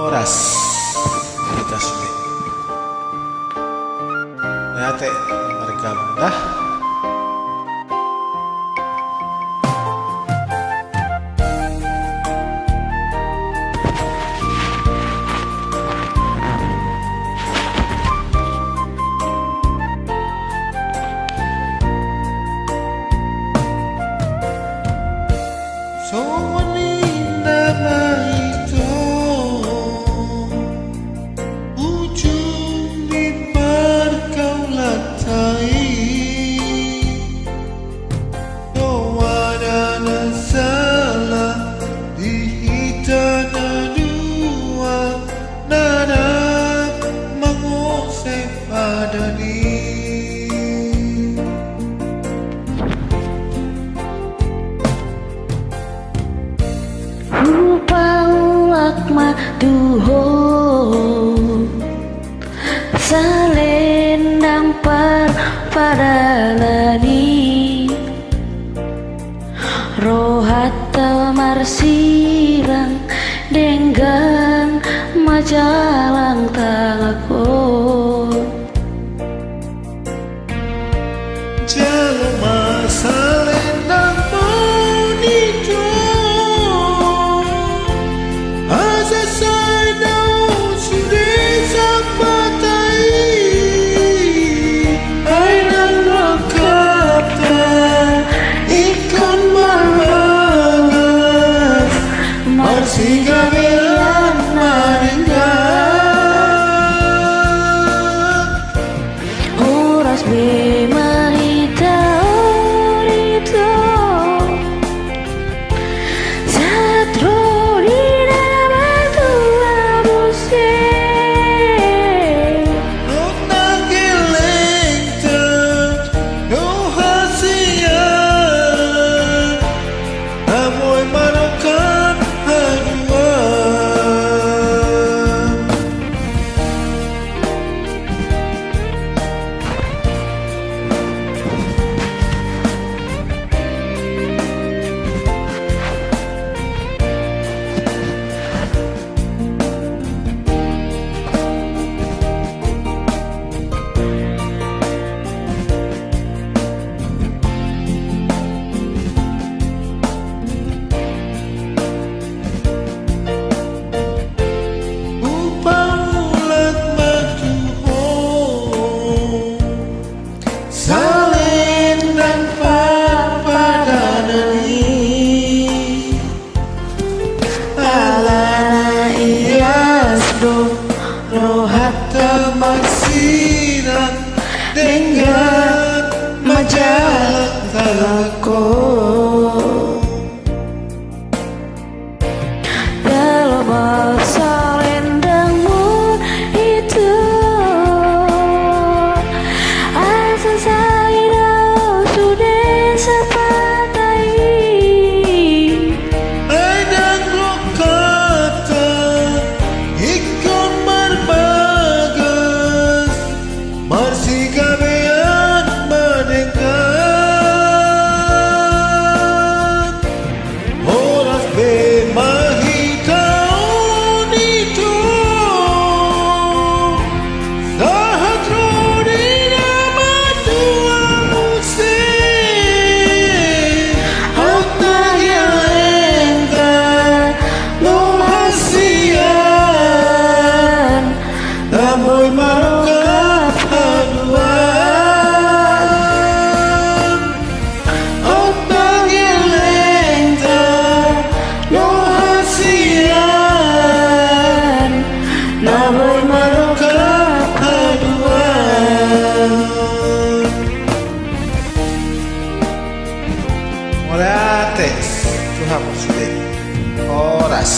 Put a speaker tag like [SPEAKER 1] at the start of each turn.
[SPEAKER 1] Horas kita sudah Nate mereka dah
[SPEAKER 2] Duho salendang parpadanani rohat marsirang denggan majalang tangako
[SPEAKER 1] jalma salendang bonito
[SPEAKER 2] dengan majalah tangako dalam masa lendangmu itu asa saya sudah sepatai
[SPEAKER 1] ada kata ikon berbagas masih kabean menengah horas bemahitaon itu sahat rodina matua musik otak yang engkau lohasian namoy marokap haduan otak yang engkau lohasian namoy marokap haduan Mulai ates Tuhan sudah horas